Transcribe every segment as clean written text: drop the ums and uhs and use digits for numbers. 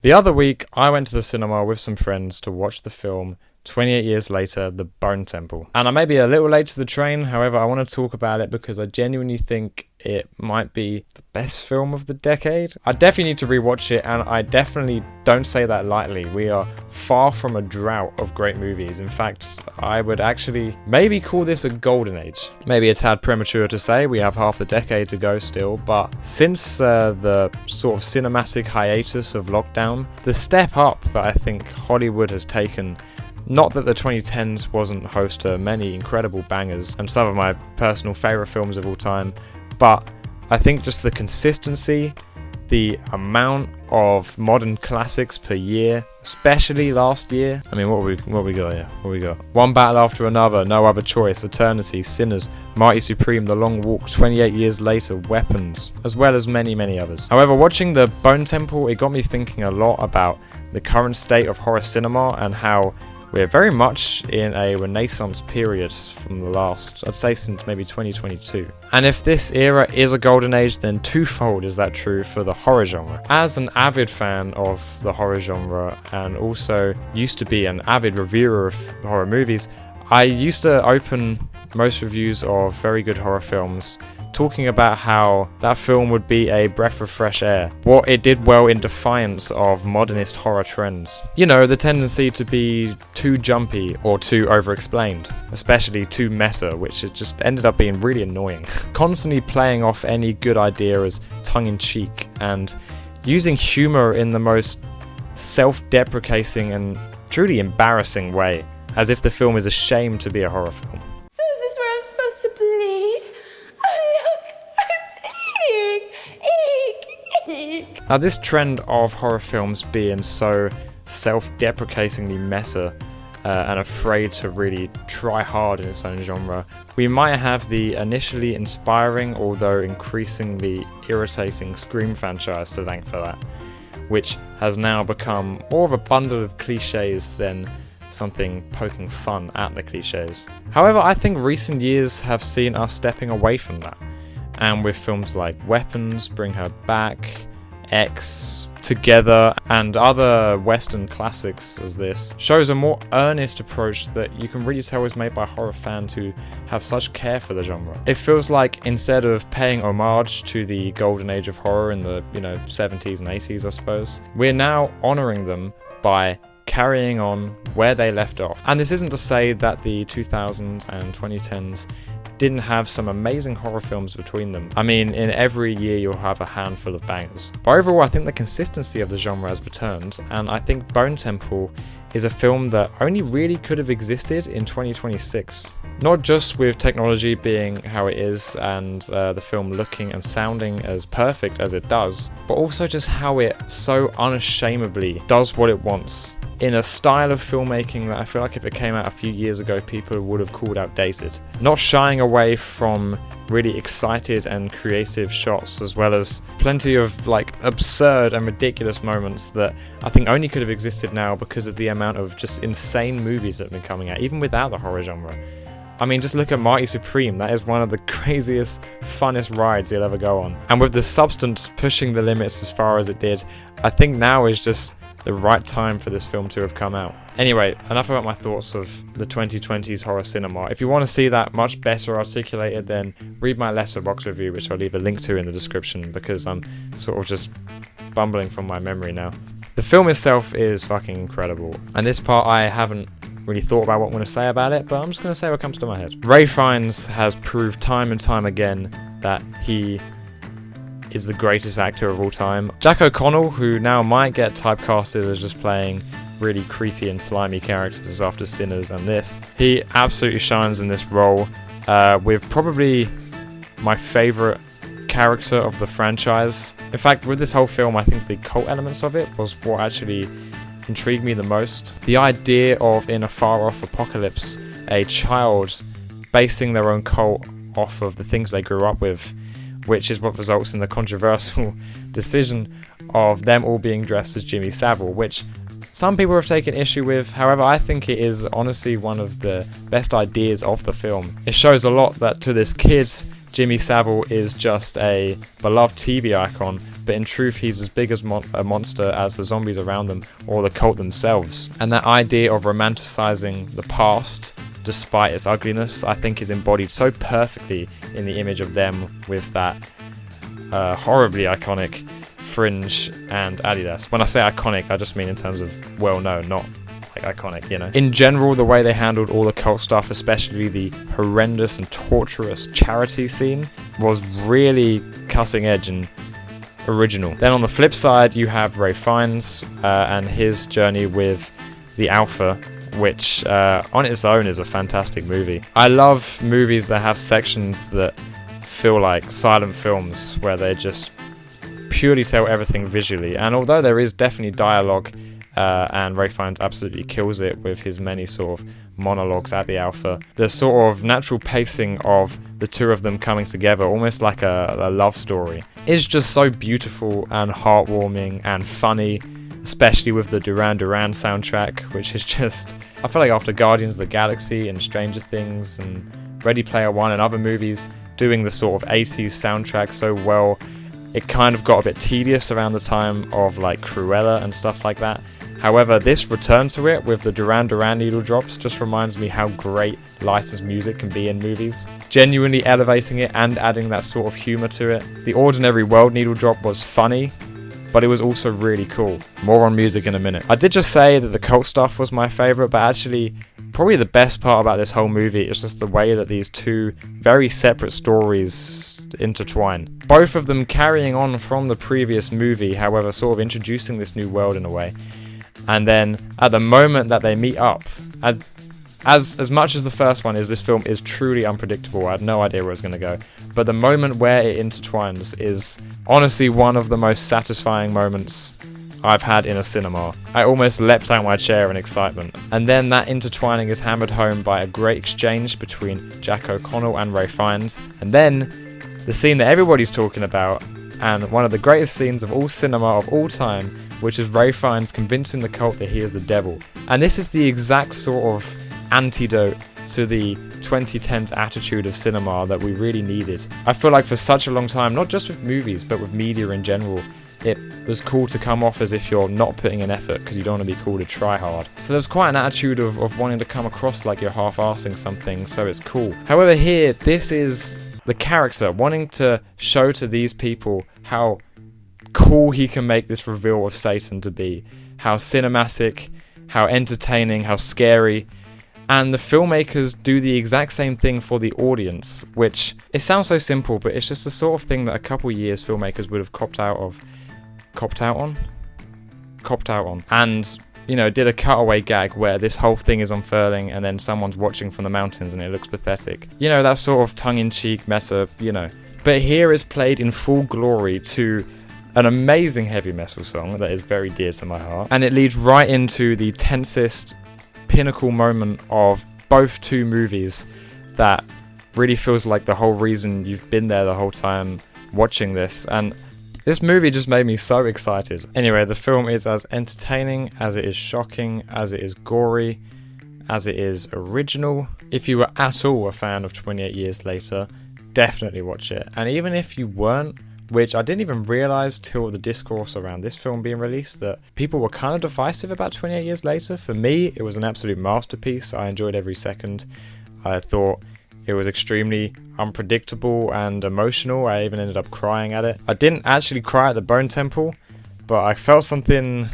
The other week, I went to the cinema with some friends to watch the film 28 Years Later, The Bone Temple. And I may be a little late to the train, however, I want to talk about it because I genuinely think it might be the best film of the decade. I definitely need to rewatch it, and I definitely don't say that lightly. We are far from a drought of great movies. In fact, I would actually maybe call this a golden age. Maybe a tad premature to say, we have half the decade to go still, but since the sort of cinematic hiatus of lockdown, the step up that I think Hollywood has taken. Not that the 2010s wasn't host to many incredible bangers and some of my personal favourite films of all time, but I think just the consistency, the amount of modern classics per year, especially last year. I mean, what we got here? What we got? One Battle After Another, No Other Choice, Eternity, Sinners, Mighty Supreme, The Long Walk, 28 Years Later, Weapons, as well as many, many others. However, watching The Bone Temple, it got me thinking a lot about the current state of horror cinema and how we're very much in a renaissance period from the last, I'd say since maybe 2022. And if this era is a golden age, then twofold is that true for the horror genre. As an avid fan of the horror genre and also used to be an avid reviewer of horror movies, I used to open most reviews of very good horror films talking about how that film would be a breath of fresh air. What it did well in defiance of modernist horror trends. You know, the tendency to be too jumpy or too over-explained, especially too meta, which it just ended up being really annoying. Constantly playing off any good idea as tongue-in-cheek and using humor in the most self-deprecating and truly embarrassing way, as if the film is ashamed to be a horror film. So is this where I'm supposed to bleed? Oh look, I'm bleeding! Eek, eek. Now this trend of horror films being so self-deprecatingly meta and afraid to really try hard in its own genre, we might have the initially inspiring although increasingly irritating Scream franchise to thank for that, which has now become more of a bundle of cliches than something poking fun at the cliches. However, I think recent years have seen us stepping away from that, and with films like Weapons, Bring Her Back, X, Together, and other Western classics as this, shows a more earnest approach that you can really tell is made by horror fans who have such care for the genre. It feels like instead of paying homage to the golden age of horror in the 70s and 80s, I suppose, we're now honouring them by carrying on where they left off. And this isn't to say that the 2000s and 2010s didn't have some amazing horror films between them. I mean, in every year you'll have a handful of bangers. But overall, I think the consistency of the genre has returned, and I think Bone Temple is a film that only really could have existed in 2026. Not just with technology being how it is and the film looking and sounding as perfect as it does, but also just how it so unashamedly does what it wants, in a style of filmmaking that I feel like if it came out a few years ago, people would have called outdated. Not shying away from really excited and creative shots, as well as plenty of absurd and ridiculous moments that I think only could have existed now because of the amount of just insane movies that have been coming out, even without the horror genre. I mean, just look at Mighty Supreme. That is one of the craziest, funnest rides you'll ever go on. And with the substance pushing the limits as far as it did, I think now is just the right time for this film to have come out. Anyway, enough about my thoughts of the 2020s horror cinema. If you want to see that much better articulated, then read my Letterboxd review, which I'll leave a link to in the description, because I'm sort of just bumbling from my memory now. The film itself is fucking incredible, and this part I haven't really thought about what I'm going to say about it, but I'm just going to say what comes to my head. Ralph Fiennes has proved time and time again that he is the greatest actor of all time. Jack O'Connell, who now might get typecasted as just playing really creepy and slimy characters after Sinners and this, he absolutely shines in this role with probably my favourite character of the franchise. In fact, with this whole film, I think the cult elements of it was what actually intrigued me the most. The idea of, in a far-off apocalypse, a child basing their own cult off of the things they grew up with, which is what results in the controversial decision of them all being dressed as Jimmy Savile, which some people have taken issue with. However, I think it is honestly one of the best ideas of the film. It shows a lot that to this kid, Jimmy Savile is just a beloved TV icon, but in truth he's as big as a monster as the zombies around them or the cult themselves. And that idea of romanticizing the past despite its ugliness, I think, is embodied so perfectly in the image of them with that horribly iconic fringe and Adidas. When I say iconic, I just mean in terms of well-known, not like iconic, you know. In general, the way they handled all the cult stuff, especially the horrendous and torturous charity scene, was really cutting edge and original. Then on the flip side, you have Ray Fiennes and his journey with the Alpha, which on its own is a fantastic movie. I love movies that have sections that feel like silent films, where they just purely tell everything visually. And although there is definitely dialogue, and Ray Fiennes absolutely kills it with his many sort of monologues at the Alpha, the sort of natural pacing of the two of them coming together, almost like a love story, is just so beautiful and heartwarming and funny, especially with the Duran Duran soundtrack, which is just, I feel like after Guardians of the Galaxy and Stranger Things and Ready Player One and other movies doing the sort of 80s soundtrack so well, it kind of got a bit tedious around the time of like Cruella and stuff like that. However, this return to it with the Duran Duran needle drops just reminds me how great licensed music can be in movies, genuinely elevating it and adding that sort of humour to it. The Ordinary World needle drop was funny, but it was also really cool. More on music in a minute. I did just say that the cult stuff was my favourite, but actually probably the best part about this whole movie is just the way that these two very separate stories intertwine. Both of them carrying on from the previous movie, however, sort of introducing this new world in a way. And then at the moment that they meet up, as much as the first one is, this film is truly unpredictable. I had no idea where it was going to go. But the moment where it intertwines is honestly one of the most satisfying moments I've had in a cinema. I almost leapt out my chair in excitement. And then that intertwining is hammered home by a great exchange between Jack O'Connell and Ray Fiennes. And then the scene that everybody's talking about, and one of the greatest scenes of all cinema of all time, which is Ray Fiennes convincing the cult that he is the devil. And this is the exact sort of antidote to the 2010s attitude of cinema that we really needed. I feel like for such a long time, not just with movies, but with media in general, it was cool to come off as if you're not putting in effort because you don't want to be called a tryhard. So there's quite an attitude of wanting to come across like you're half-arsing something, so it's cool. However, here, this is the character wanting to show to these people how cool he can make this reveal of Satan to be, how cinematic, how entertaining, how scary. And the filmmakers do the exact same thing for the audience, which, it sounds so simple, but it's just the sort of thing that a couple years filmmakers would have copped out on. And, you know, did a cutaway gag where this whole thing is unfurling and then someone's watching from the mountains and it looks pathetic. You know, that sort of tongue-in-cheek meta, you know. But here is played in full glory to an amazing heavy metal song that is very dear to my heart. And it leads right into the tensest pinnacle moment of both two movies that really feels like the whole reason you've been there the whole time watching this. And this movie just made me so excited. Anyway, the film is as entertaining as it is shocking, as it is gory, as it is original. If you were at all a fan of 28 Years Later, definitely watch it. And even if you weren't, which I didn't even realise till the discourse around this film being released, that people were kind of divisive about 28 Years Later. For me, it was an absolute masterpiece. I enjoyed every second. I thought it was extremely unpredictable and emotional. I even ended up crying at it. I didn't actually cry at the Bone Temple, but I felt something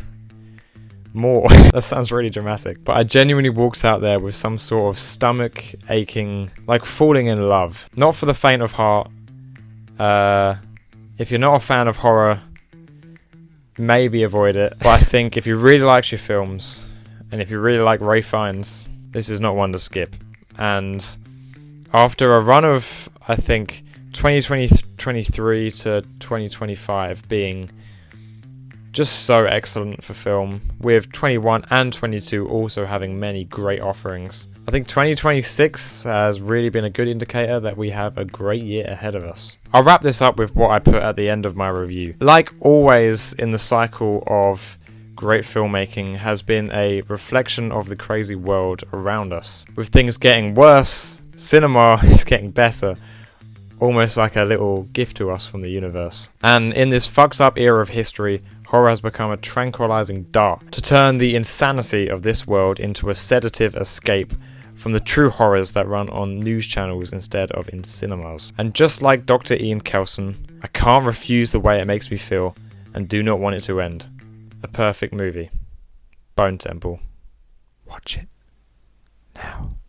more. That sounds really dramatic. But I genuinely walked out there with some sort of stomach aching, like falling in love. Not for the faint of heart. If you're not a fan of horror, maybe avoid it. But I think if you really like your films, and if you really like Ray Fiennes, this is not one to skip. And after a run of, I think, 2023 to 2025 being just so excellent for film, with 21 and 22 also having many great offerings, I think 2026 has really been a good indicator that we have a great year ahead of us. I'll wrap this up with what I put at the end of my review. Like always in the cycle of great filmmaking has been a reflection of the crazy world around us. With things getting worse, cinema is getting better. almost like a little gift to us from the universe. And in this fucked up era of history, horror has become a tranquilizing dart to turn the insanity of this world into a sedative escape from the true horrors that run on news channels instead of in cinemas. And just like Dr. Ian Kelson, I can't refuse the way it makes me feel and do not want it to end. A perfect movie. Bone Temple. Watch it.